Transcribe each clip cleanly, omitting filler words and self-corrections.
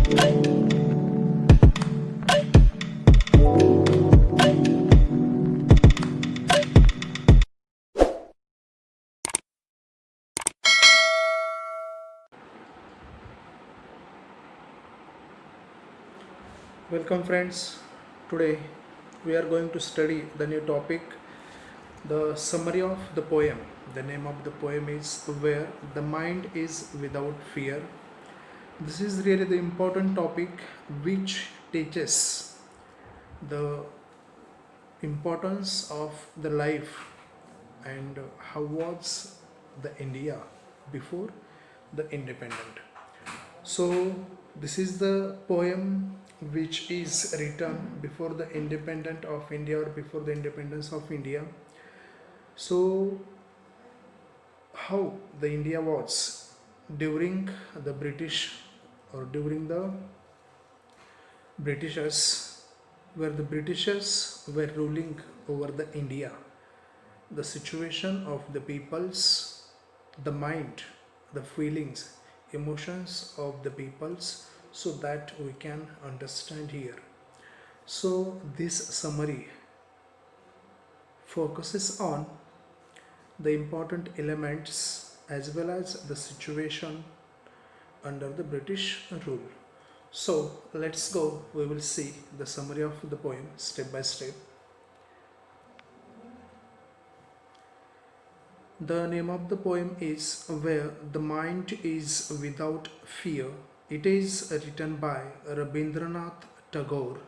Welcome friends. Today we are going to study the new topic, the summary of the poem. The name of the poem is Where the Mind is Without Fear. This is really the important topic which teaches the importance of the life and how was the India before the independent. So this is the poem which is written before the independence of India or before the independence of India. So how the India was during the British or during the Britishers, where the Britishers were ruling over the India, the situation of the peoples, the mind, the feelings, emotions of the peoples, so that we can understand here. So this summary focuses on the important elements as well as the situation under the British rule. So let's go, we will see the summary of the poem step by step. The name of the poem is Where the Mind is Without Fear. It is written by Rabindranath Tagore.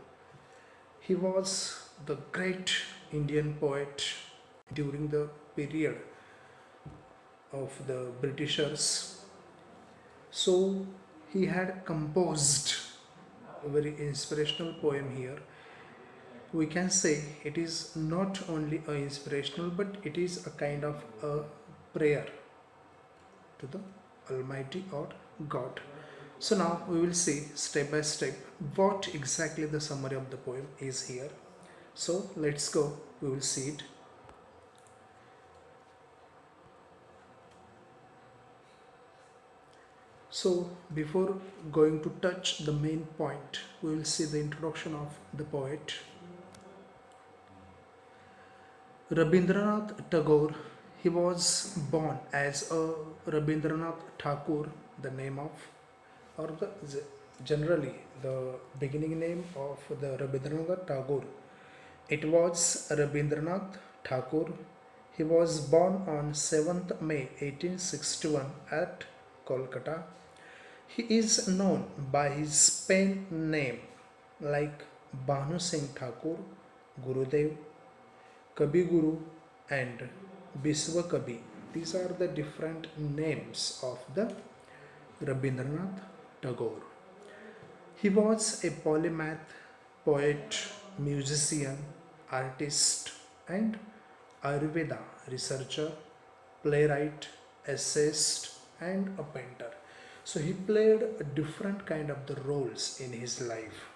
He was the great Indian poet during the period of the Britishers. So he had composed a very inspirational poem here. We can say it is not only a inspirational but it is a kind of a prayer to the Almighty or God. So now we will see step by step what exactly the summary of the poem is here. So let's go, we will see it. So before going to touch the main point, we will see the introduction of the poet. Rabindranath Tagore, he was born as a Rabindranath Thakur, the name of, or the generally the beginning name of the Rabindranath Tagore. It was Rabindranath Thakur. He was born on 7th May 1861 at Kolkata. He is known by his pen name like Bhanu Singh Thakur, Gurudev, Kabi Guru, and Biswa Kabi. These are the different names of the Rabindranath Tagore. He was a polymath, poet, musician, artist, and Ayurveda researcher, playwright, essayist, and a painter. So he played a different kind of the roles in his life.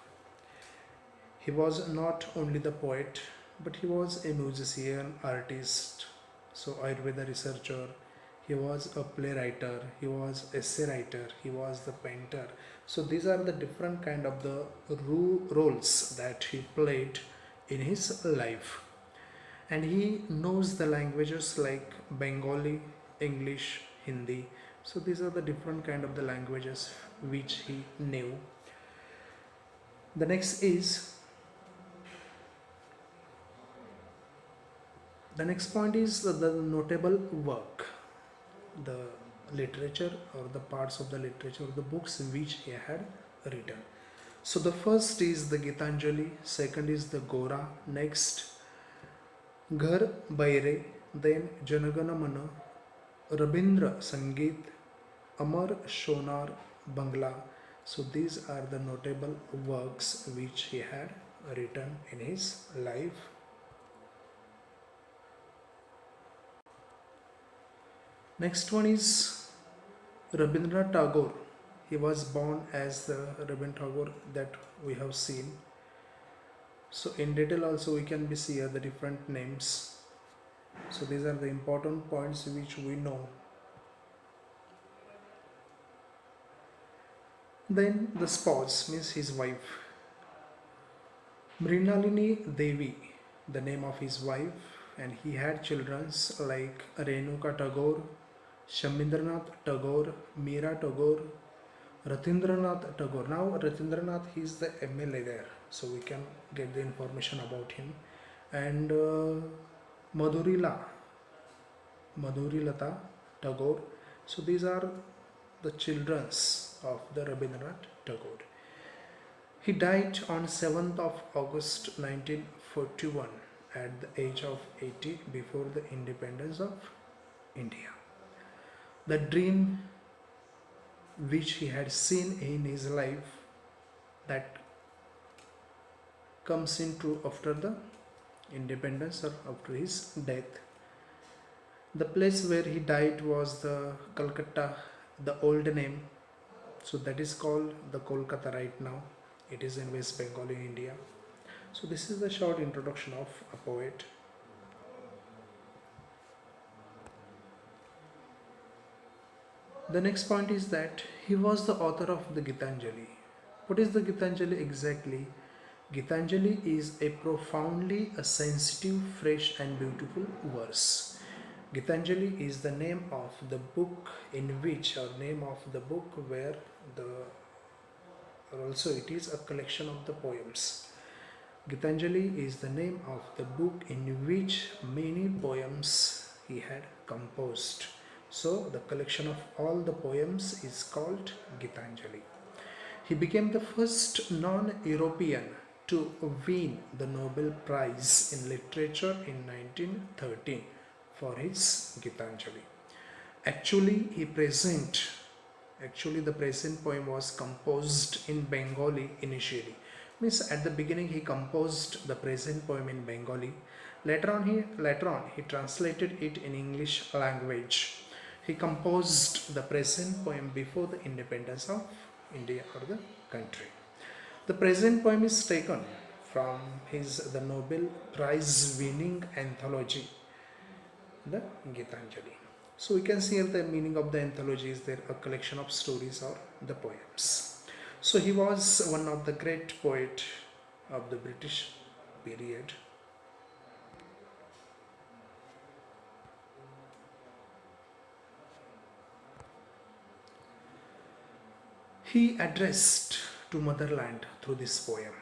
He was not only the poet, but he was a musician, artist, so Ayurveda researcher, he was a playwright, he was essay writer, he was the painter. So these are the different kind of the roles that he played in his life. And he knows the languages like Bengali, English, Hindi. So these are the different kind of the languages which he knew. The next is the next point is the notable work, the literature or the parts of the literature or the books which he had written. So the first is the Gitanjali, second is the Gora, next Ghar Baire, then Janagana Mana, Rabindra Sangeet, Amar Shonar Bangla. So these are the notable works which he had written in his life. Next one is Rabindranath Tagore. He was born as the Rabindranath Tagore that we have seen. So in detail also we can be see the different names. So these are the important points which we know. Then the spouse means his wife, Mrinalini Devi, the name of his wife, and he had children like Renuka Tagore, Shamindranath Tagore, Meera Tagore, Ratindranath Tagore. Now Ratindranath, he is the MLA there, so we can get the information about him. And Madhurila, Madhurilata Tagore. So these are the childrens of the Rabindranath Tagore. He died on 7th of August 1941 at the age of 80 before the independence of India. The dream which he had seen in his life that comes in true after the independence or after his death. The place where he died was the Calcutta, the old name. So that is called the Kolkata right now. It is in West Bengal in India. So this is the short introduction of a poet. The next point is that he was the author of the Gitanjali. What is the Gitanjali exactly? Gitanjali is a profoundly a sensitive, fresh and beautiful verse. Gitanjali is the name of the book in which, or name of the book where the, or also it is a collection of the poems. Gitanjali is the name of the book in which many poems he had composed. So the collection of all the poems is called Gitanjali. He became the first non-European to win the Nobel Prize in Literature in 1913 for his Gitanjali. Actually, the present poem was composed in Bengali initially. Means at the beginning he composed the present poem in Bengali. Later on he translated it in English language. He composed the present poem before the independence of India or the country. The present poem is taken from his the Nobel Prize winning anthology, the Gitanjali. So we can see here the meaning of the anthology is there a collection of stories or the poems. So he was one of the great poet of the British period. He addressed to motherland through this poem.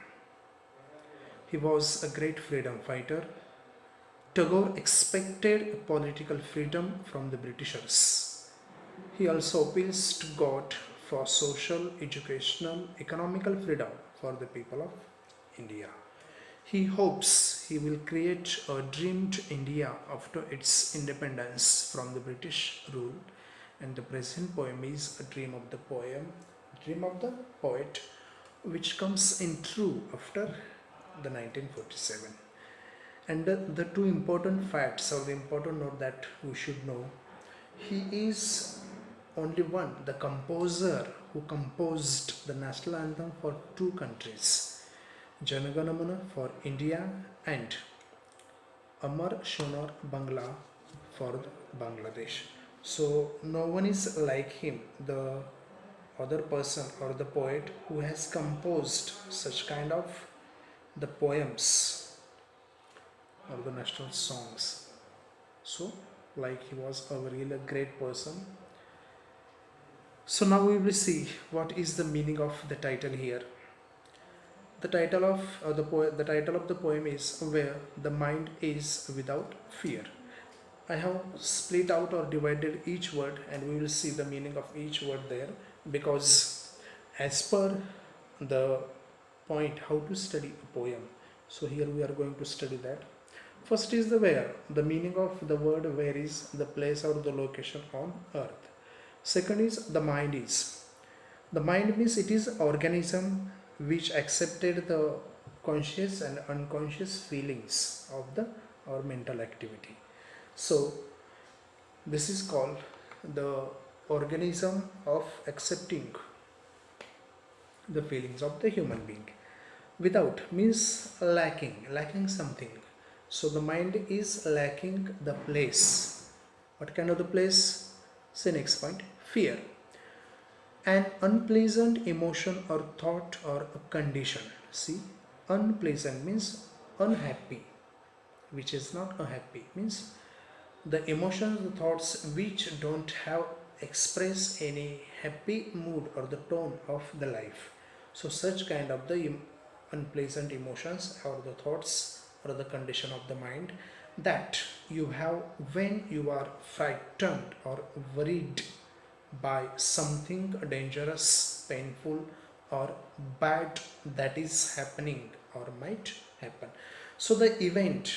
He was a great freedom fighter. Tagore expected political freedom from the Britishers. He also appeals to God for social, educational, economical freedom for the people of India. He hopes he will create a dreamed India after its independence from the British rule, and the present poem is a dream of the poet, which comes in true after the 1947. And the two important facts or the important note that we should know, he is only one, the composer who composed the national anthem for two countries, Janaganamana for India and Amar Shonor Bangla for Bangladesh. So no one is like him, the other person or the poet who has composed such kind of the poems or the national songs. So like he was a really great person. So now we will see what is the meaning of the title here. The title of the title of the poem is Where the Mind is Without Fear. I have split out or divided each word and we will see the meaning of each word there, because as per the point how to study a poem, so here we are going to study that. First is the where. The meaning of the word where is the place or the location on earth. Second is the mind is. The mind means it is organism which accepted the conscious and unconscious feelings of the or mental activity. So this is called the organism of accepting the feelings of the human being. Without means lacking something. So the mind is lacking the place. What kind of the place? Say next point, fear. An unpleasant emotion or thought or a condition. See, unpleasant means unhappy, which is not a happy, means the emotions, the thoughts which don't have express any happy mood or the tone of the life. So such kind of the unpleasant emotions or the thoughts or the condition of the mind that you have when you are frightened or worried by something dangerous, painful, or bad that is happening or might happen. So the event,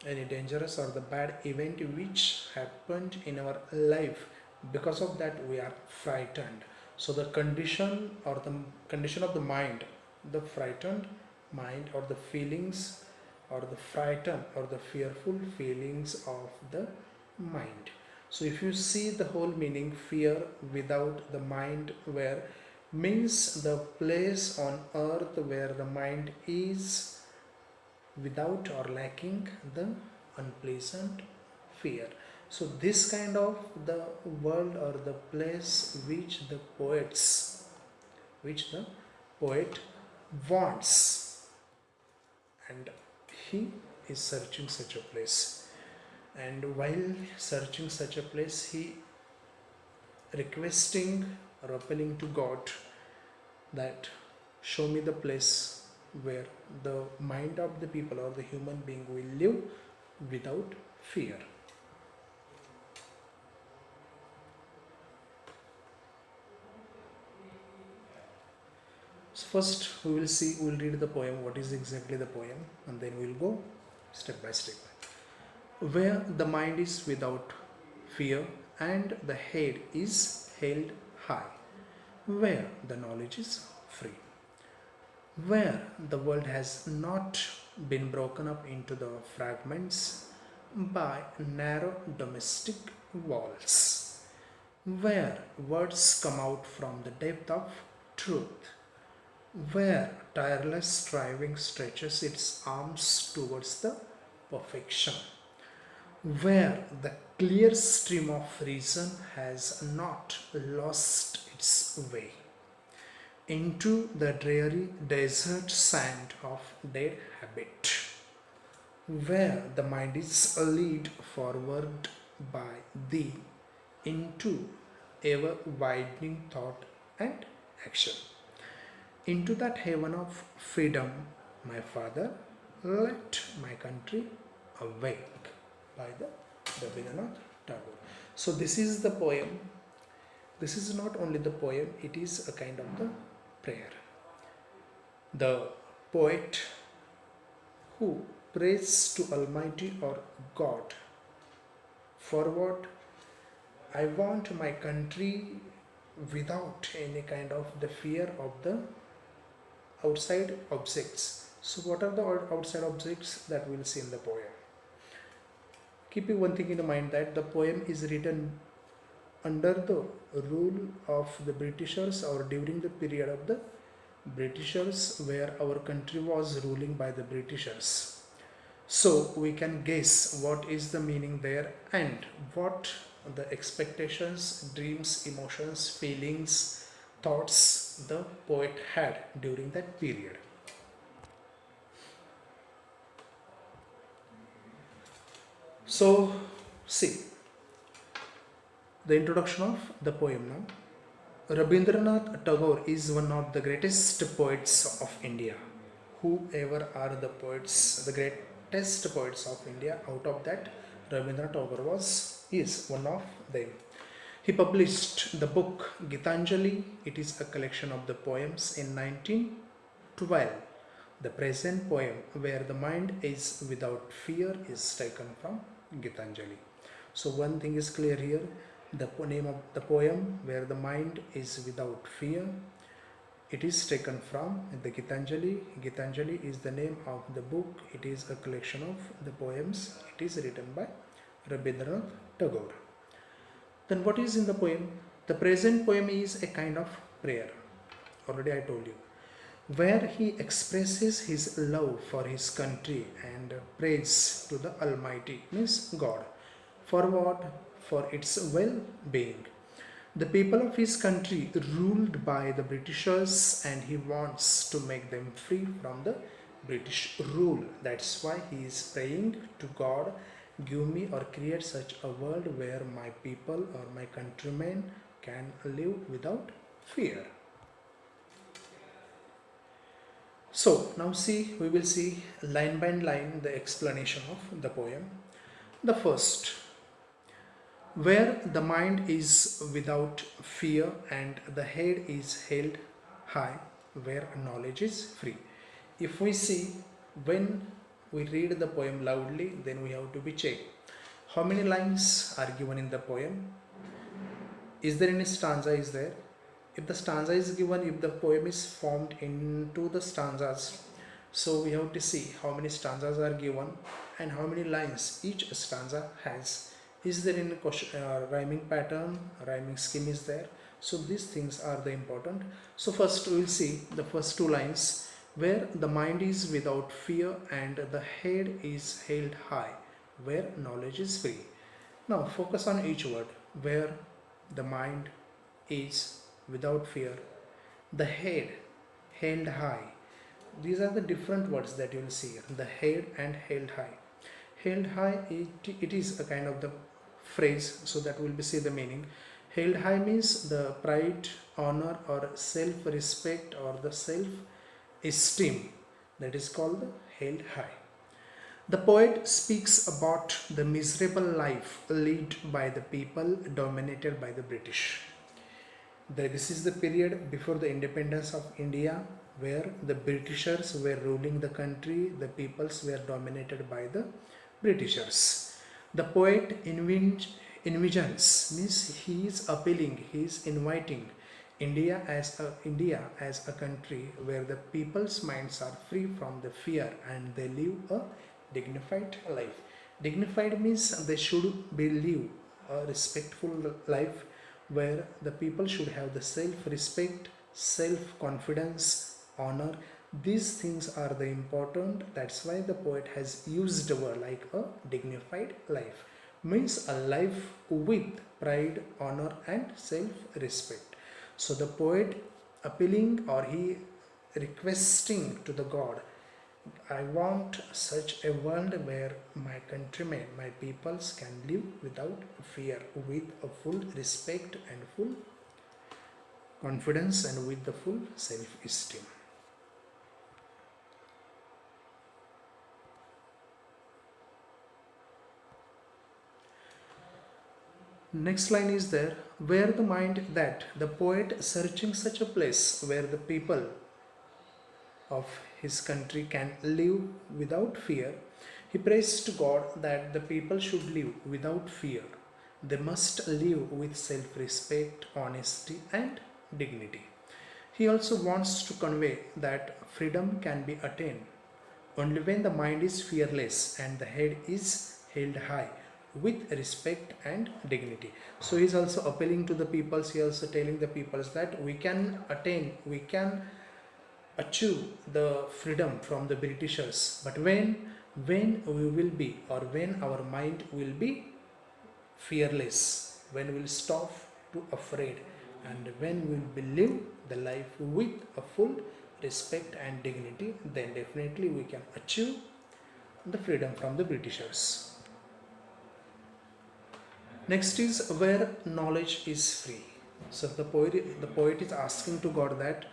any dangerous or the bad event which happened in our life, because of that we are frightened. So the condition or the condition of the mind, the frightened mind or the feelings or the frightened or the fearful feelings of the mind. So if you see the whole meaning, fear without the mind, where means the place on earth where the mind is without or lacking the unpleasant fear. So this kind of the world or the place which the poet wants, and he is searching such a place. And while searching such a place, he requesting or appealing to God that show me the place where the mind of the people or the human being will live without fear. So first we will read the poem, what is exactly the poem, and then we'll go step by step. Where the mind is without fear and the head is held high, where the knowledge is free, where the world has not been broken up into the fragments by narrow domestic walls, where words come out from the depth of truth, where tireless striving stretches its arms towards the perfection, where the clear stream of reason has not lost its way into the dreary desert sand of dead habit, where the mind is led forward by thee into ever widening thought and action. Into that haven of freedom, my father, let my country awake, by the Rabindranath Tagore. So this is the poem. This is not only the poem, it is a kind of the prayer. The poet who prays to Almighty or God for what? I want my country without any kind of the fear of the outside objects. So what are the outside objects that we'll see in the poem? Keeping one thing in mind that the poem is written under the rule of the Britishers or during the period of the Britishers, where our country was ruling by the Britishers. So we can guess what is the meaning there and what the expectations, dreams, emotions, feelings, thoughts the poet had during that period. So see the introduction of the poem now. Rabindranath Tagore is one of the greatest poets of India. Whoever are the poets, the greatest poets of India, out of that, Rabindranath Tagore is one of them. He published the book Gitanjali. It is a collection of the poems in 1912. The present poem, Where the Mind is Without Fear, is taken from Gitanjali. So one thing is clear here. The name of the poem, Where the Mind is Without Fear, it is taken from the Gitanjali. Gitanjali is the name of the book. It is a collection of the poems. It is written by Rabindranath Tagore. Then what is in the poem? The present poem is a kind of prayer. Already I told you. Where he expresses his love for his country and prays to the Almighty, means God. For what? For its well-being. The people of his country ruled by the Britishers, and he wants to make them free from the British rule. That's why he is praying to God, give me or create such a world where my people or my countrymen can live without fear. So now see, we will see line by line the explanation of the poem. The first, where the mind is without fear and the head is held high, where knowledge is free. If we see, when we read the poem loudly, then we have to be checked. How many lines are given in the poem? Is there any stanza is there? If the stanza is given, if the poem is formed into the stanzas, so we have to see how many stanzas are given and how many lines each stanza has. Is there any rhyming pattern, rhyming scheme is there? So these things are the important. So first we will see the first two lines, where the mind is without fear and the head is held high, where knowledge is free. Now focus on each word, where the mind is without fear, the head held high. These are the different words that you will see, the head and held high. Held high, it is a kind of the phrase, so that will be see the meaning. Held high means the pride, honor or self-respect or the self-esteem, that is called the held high. The poet speaks about the miserable life led by the people dominated by the British. This is the period before the independence of India, where the Britishers were ruling the country, the peoples were dominated by the Britishers. The poet envisions, means he is appealing, he is inviting India as a country where the people's minds are free from the fear and they live a dignified life. Dignified means they should be live a respectful life, where the people should have the self-respect, self-confidence, honor. These things are the important. That's why the poet has used a word like a dignified life. Means a life with pride, honor and self-respect. So the poet appealing, or he requesting to the God, I want such a world where my countrymen, my peoples can live without fear, with a full respect and full confidence and with the full self-esteem. Next line is there, where the mind, that the poet searching such a place where the people of his country can live without fear. He prays to God that the people should live without fear. They must live with self-respect, honesty and dignity. He also wants to convey that freedom can be attained only when the mind is fearless and the head is held high with respect and dignity. So he is also appealing to the peoples, he is also telling the peoples that we can achieve the freedom from the Britishers, but when we will be, or when our mind will be fearless, when we will stop to afraid, and when we will live the life with a full respect and dignity, then definitely we can achieve the freedom from the Britishers. Next is where knowledge is free. So the poet is asking to God that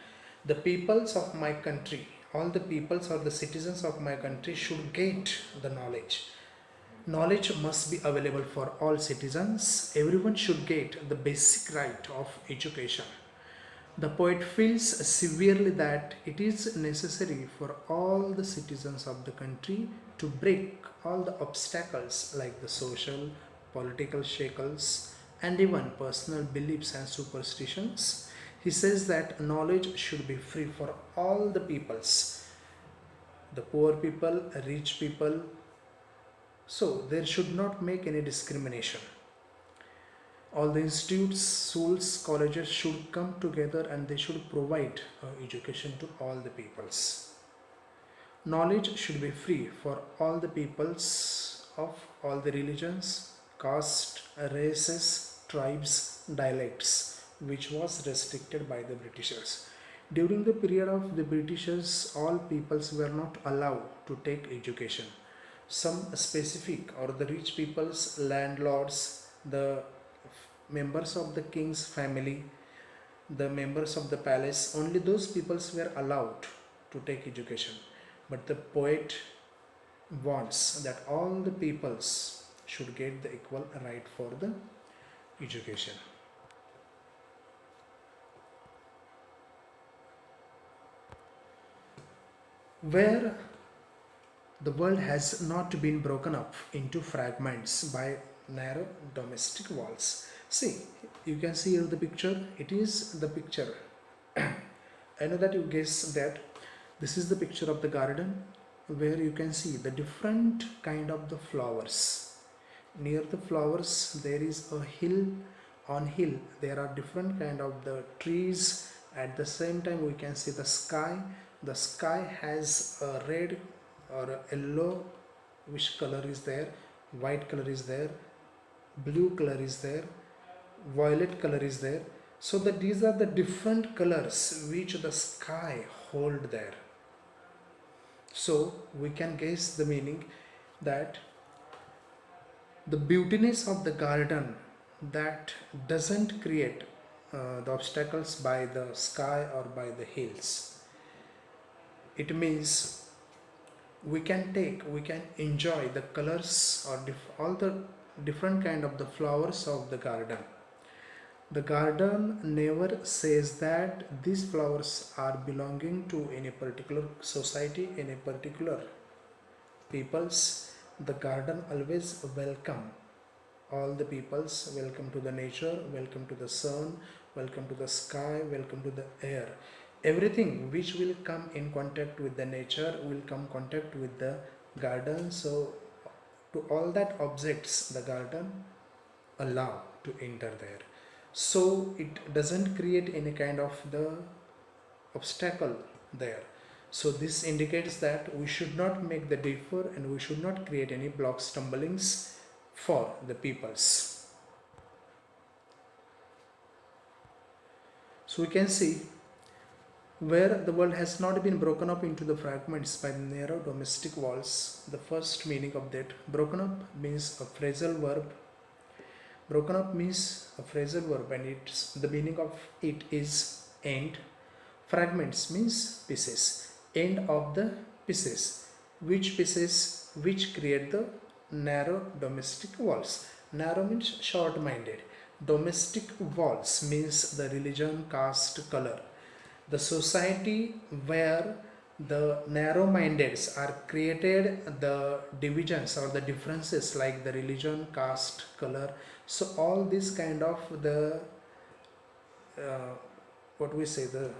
the peoples of my country, all the peoples or the citizens of my country should get the knowledge. Knowledge must be available for all citizens. Everyone should get the basic right of education. The poet feels severely that it is necessary for all the citizens of the country to break all the obstacles like the social, political shackles, and even personal beliefs and superstitions. He says that knowledge should be free for all the peoples, the poor people, rich people. So there should not make any discrimination. All the institutes, schools, colleges should come together and they should provide education to all the peoples. Knowledge should be free for all the peoples of all the religions, caste, races, tribes, dialects. which was restricted by the Britishers. During the period of the Britishers, all peoples were not allowed to take education. Some specific or the rich peoples, landlords, the members of the king's family, the members of the palace, only those peoples were allowed to take education. But the poet wants that all the peoples should get the equal right for the education. Where the world has not been broken up into fragments by narrow domestic walls. See, you can see here the picture. It is the picture. I know that you guess that this is the picture of the garden where you can see the different kind of the flowers. Near the flowers there is a hill. On hill there are different kind of the trees. At the same time we can see the sky. The sky has a red or a yellow, which color is there, white color is there, blue color is there, violet color is there. So that these are the different colors which the sky hold there. So we can guess the meaning that the beautiness of the garden that doesn't create the obstacles by the sky or by the hills. It means we can enjoy the colors or all the different kind of the flowers of the garden. The garden never says that these flowers are belonging to any particular society, any particular peoples. The garden always welcome all the peoples, welcome to the nature, welcome to the sun, welcome to the sky, welcome to the air. Everything which will come in contact with the nature will come contact with the garden. So to all that objects the garden allow to enter there. So it doesn't create any kind of the obstacle there. So this indicates that we should not make the differ and we should not create any block stumblings for the peoples. So we can see where the world has not been broken up into the fragments by narrow domestic walls. The first meaning of that, broken up means a phrasal verb. Broken up means a phrasal verb and the meaning of it is end. Fragments means pieces. End of the pieces. Which pieces? Which create the narrow domestic walls. Narrow means short-minded. Domestic walls means the religion, caste, color. The society where the narrow-mindeds are created the divisions or the differences like the religion, caste, color. So all this kind of the what we say, the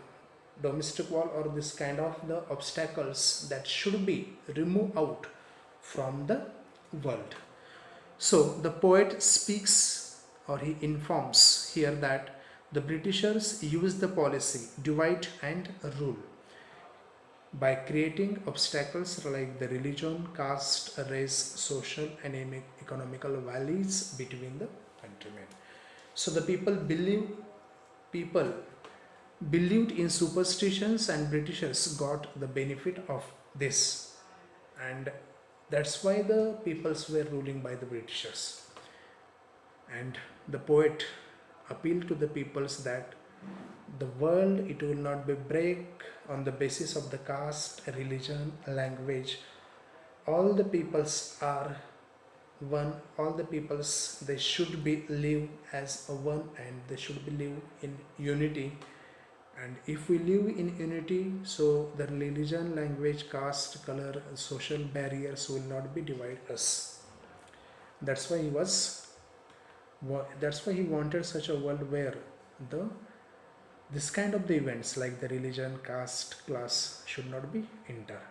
domestic wall or this kind of the obstacles that should be removed out from the world. So the poet speaks or he informs here that the Britishers used the policy divide and rule by creating obstacles like the religion, caste, race, social and economical values between the countrymen. So the people believed in superstitions and Britishers got the benefit of this, and that's why the peoples were ruling by the Britishers. And the poet appealed to the peoples that the world it will not be break on the basis of the caste, religion, language. All the peoples are one. All the peoples they should be live as a one and they should be live in unity. And if we live in unity, so the religion, language, caste, color, social barriers will not be divide us. That's why he wanted such a world where this kind of the events like the religion, caste, class should not be enter.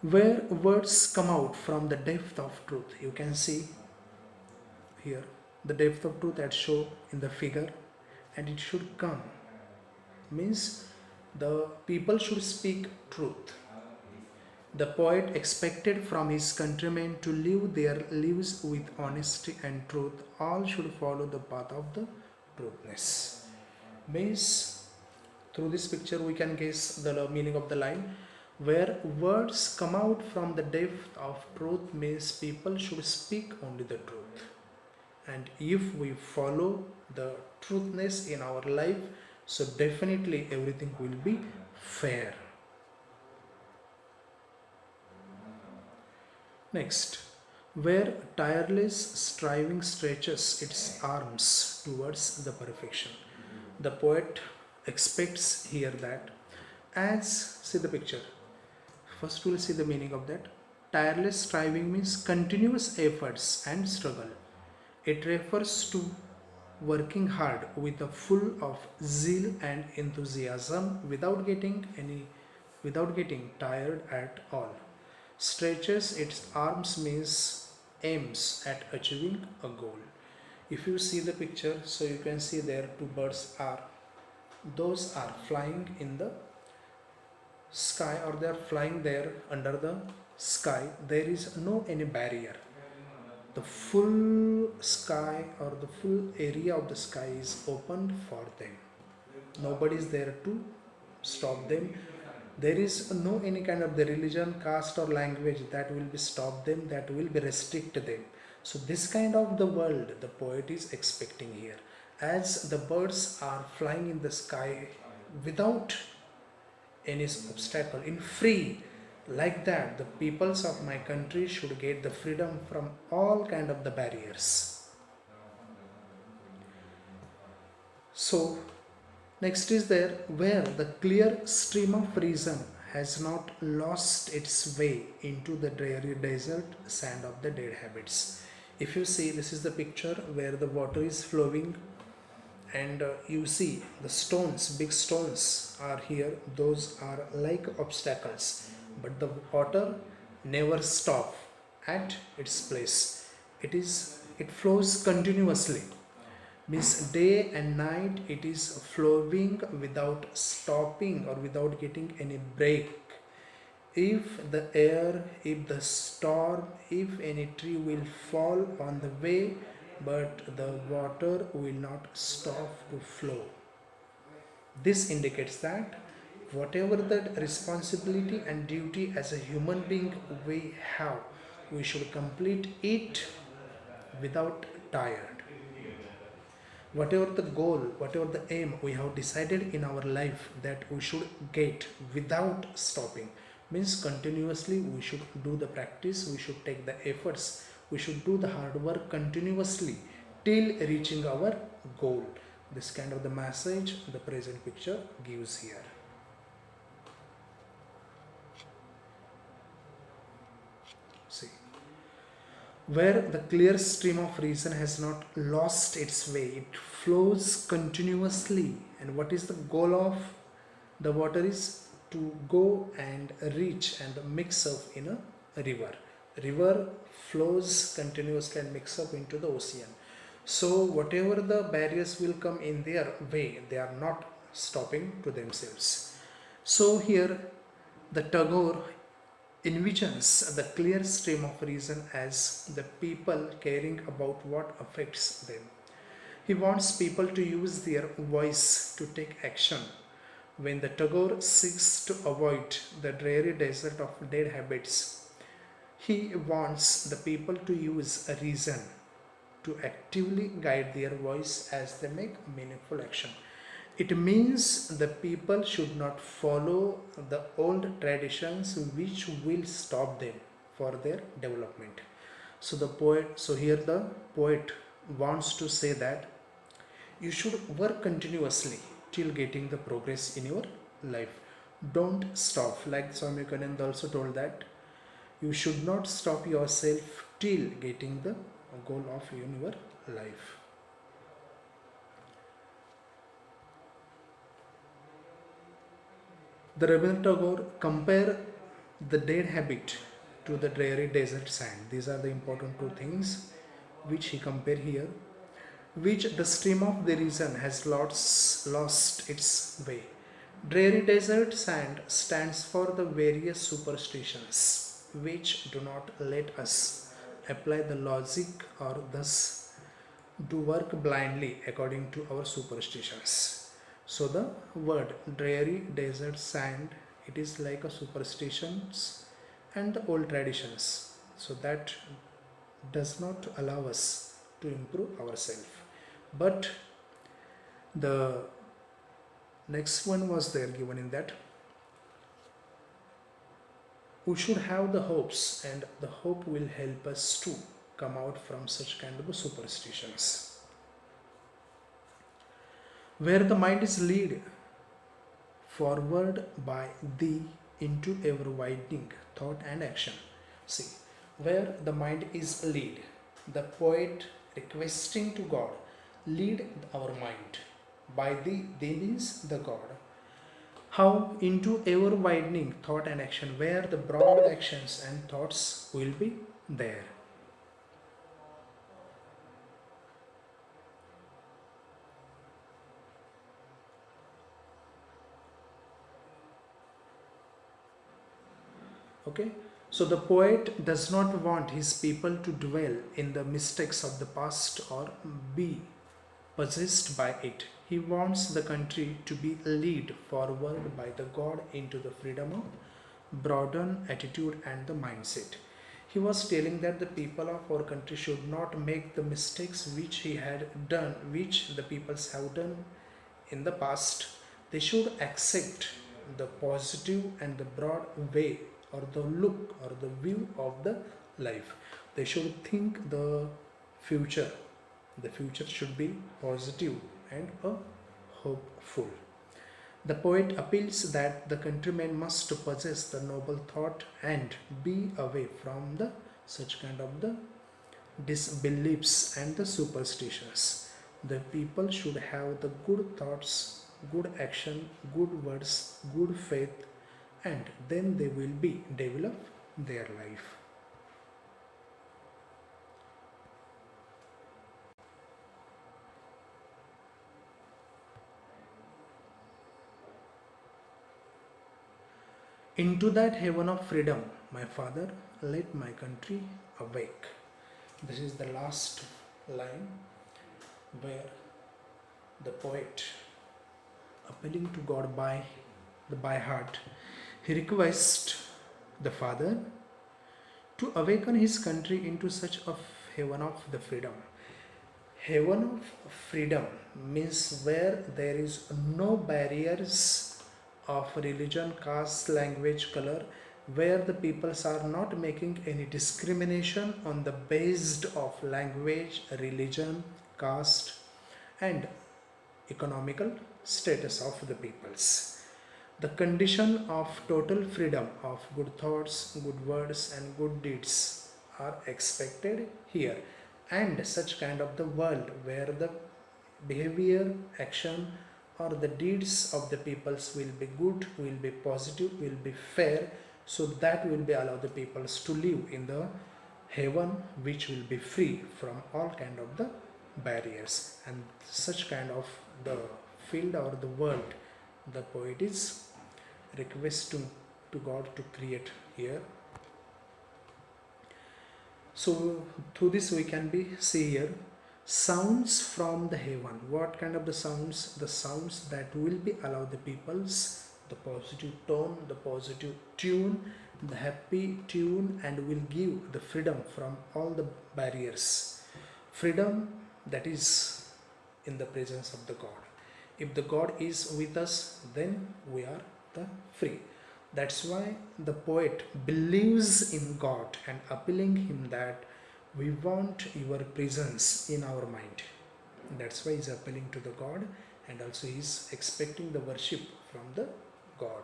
Where words come out from the depth of truth, you can see here the depth of truth that show in the figure, and it should come means the people should speak truth. The poet expected from his countrymen to live their lives with honesty and truth. All should follow the path of the truthness. Means through this picture we can guess the meaning of the line. Where words come out from the depth of truth means people should speak only the truth. And if we follow the truthness in our life, so definitely everything will be fair. Next, where tireless striving stretches its arms towards the perfection. The poet expects here that as see the picture. First we'll see the meaning of that. Tireless striving means continuous efforts and struggle. It refers to working hard with a full of zeal and enthusiasm without getting tired at all. Stretches its arms means aims at achieving a goal. If you see the picture, so you can see there two birds are, those are flying in the sky, or they are flying there under the sky. There is no any barrier. The full sky or the full area of the sky is opened for them. Nobody is there to stop them. There is no any kind of the religion, caste or language that will be stop them, that will be restrict them. So this kind of the world the poet is expecting here. As the birds are flying in the sky without any obstacle, in free, like that the peoples of my country should get the freedom from all kind of the barriers. So next is there, where the clear stream of reason has not lost its way into the dreary desert sand of the dead habits. If you see, this is the picture where the water is flowing, and you see the stones, big stones are here. Those are like obstacles, but the water never stop at its place. It flows continuously, means day and night it is flowing without stopping or without getting any break. If the air, if the storm, if any tree will fall on the way, but the water will not stop to flow. This indicates that whatever the responsibility and duty as a human being we have, we should complete it without tired. Whatever the goal, whatever the aim we have decided in our life that we should get without stopping, means continuously we should do the practice, we should take the efforts, we should do the hard work continuously till reaching our goal. This kind of the message the present picture gives here. See, where the clear stream of reason has not lost its way, it flows continuously. And what is the goal of the water is to go and reach and mix up in a river. River flows continuously and mix up into the ocean. So whatever the barriers will come in their way, they are not stopping to themselves. So here the Tagore envisions the clear stream of reason as the people caring about what affects them. He wants people to use their voice to take action. When the Tagore seeks to avoid the dreary desert of dead habits, he wants the people to use a reason to actively guide their voice as they make meaningful action. It means the people should not follow the old traditions which will stop them for their development. So here the poet wants to say that you should work continuously till getting the progress in your life. Don't stop. Like Swami Vivekananda also told that you should not stop yourself till getting the goal of your life. The Rabindranath Tagore compare the dead habit to the dreary desert sand. These are the important two things which he compare here, which the stream of the reason has lost its way. Dreary desert sand stands for the various superstitions which do not let us apply the logic or thus do work blindly according to our superstitions. So the word dreary desert sand, it is like a superstitions and the old traditions. So that does not allow us to improve ourselves. But the next one was there given in that we should have the hopes, and the hope will help us to come out from such kind of superstitions. Where the mind is led forward by thee into ever widening thought and action. See, where the mind is led, the poet requesting to God, lead our mind by thee means the God. How into ever widening thought and action, where the broad actions and thoughts will be there. Okay, so the poet does not want his people to dwell in the mistakes of the past or be possessed by it. He wants the country to be led forward by the God into the freedom of broaden attitude and the mindset. He was telling that the people of our country should not make the mistakes which he had done, which the peoples have done in the past. They should accept the positive and the broad way or the look or the view of the life. They should think the future. The future should be positive and a hopeful. The poet appeals that the countrymen must possess the noble thought and be away from the such kind of the disbeliefs and the superstitions. The people should have the good thoughts, good action, good words, good faith, and then they will be develop their life. Into that heaven of freedom, my father, let my country awake. This is the last line where the poet, appealing to God by heart, he requests the Father to awaken his country into such a heaven of the freedom. Heaven of freedom means where there is no barriers of religion, caste, language, color, where the peoples are not making any discrimination on the based of language, religion, caste, and economical status of the peoples. The condition of total freedom of good thoughts, good words, and good deeds are expected here, and such kind of the world where the behavior, action, or the deeds of the peoples will be good, will be positive, will be fair, so that will be allow the peoples to live in the heaven which will be free from all kind of the barriers. And such kind of the field or the world the poet is requesting to God to create here. So through this we can be see here sounds from the heaven. What kind of the sounds? The sounds that will be allow the peoples the positive tone, the positive tune, the happy tune, and will give the freedom from all the barriers. Freedom that is in the presence of the God. If the God is with us, then we are the free. That's why the poet believes in God and appealing him that we want your presence in our mind. That's why he's appealing to the God, and also he's expecting the worship from the God.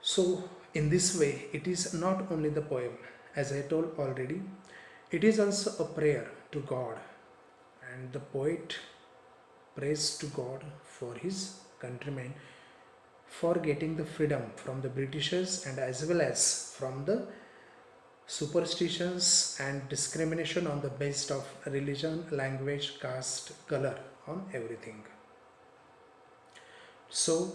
So in this way, it is not only the poem, as I told already, it is also a prayer to God, and the poet prays to God for his countrymen for getting the freedom from the Britishers and as well as from the superstitions and discrimination on the basis of religion, language, caste, color, on everything. So,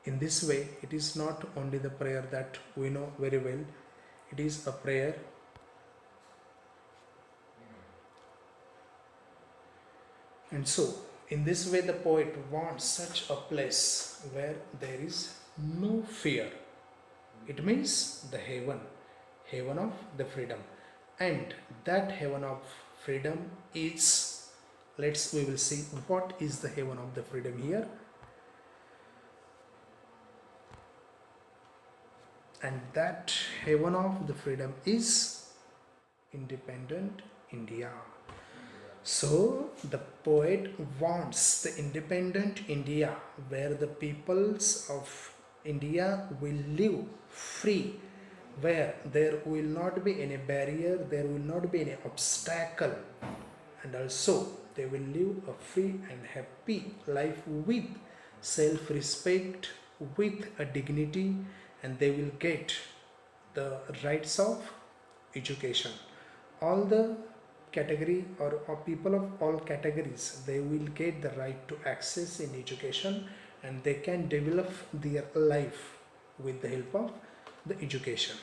in this way, it is not only the prayer that we know very well, it is a prayer. And so, in this way, the poet wants such a place where there is no fear. It means the heaven of the freedom. And that heaven of freedom is, we will see what is the heaven of the freedom here. And that heaven of the freedom is independent India. So the poet wants the independent India where the peoples of India will live free, where there will not be any barrier, there will not be any obstacle, and also they will live a free and happy life with self-respect, with a dignity, and they will get the rights of education. All the category or people of all categories, they will get the right to access in education, and they can develop their life with the help of the education.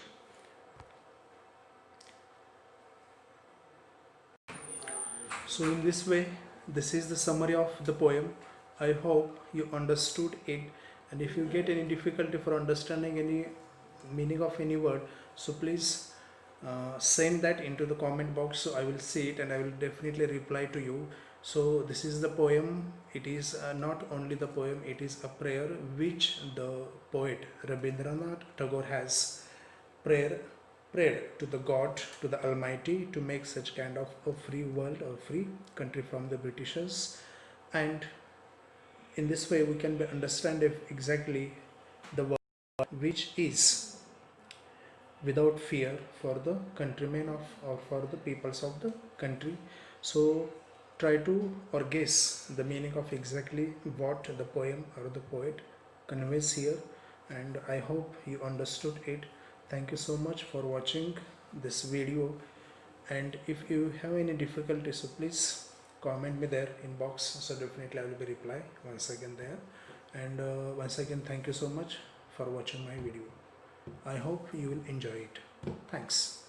So in this way, this is the summary of the poem. I hope you understood it, and if you get any difficulty for understanding any meaning of any word, so please send that into the comment box, so I will see it and I will definitely reply to you. So this is the poem. It is not only the poem, it is a prayer which the poet Rabindranath Tagore has prayed to the God, to the Almighty, to make such kind of a free world, a free country from the Britishers. And in this way we can understand if exactly the word which is without fear for the countrymen of, or for the peoples of the country. So try to or guess the meaning of exactly what the poem or the poet conveys here, and I hope you understood it. Thank you so much for watching this video, and if you have any difficulty, so please comment me there in box, so definitely I will be reply once again there. And once again, thank you so much for watching my video. I hope you will enjoy it. Thanks.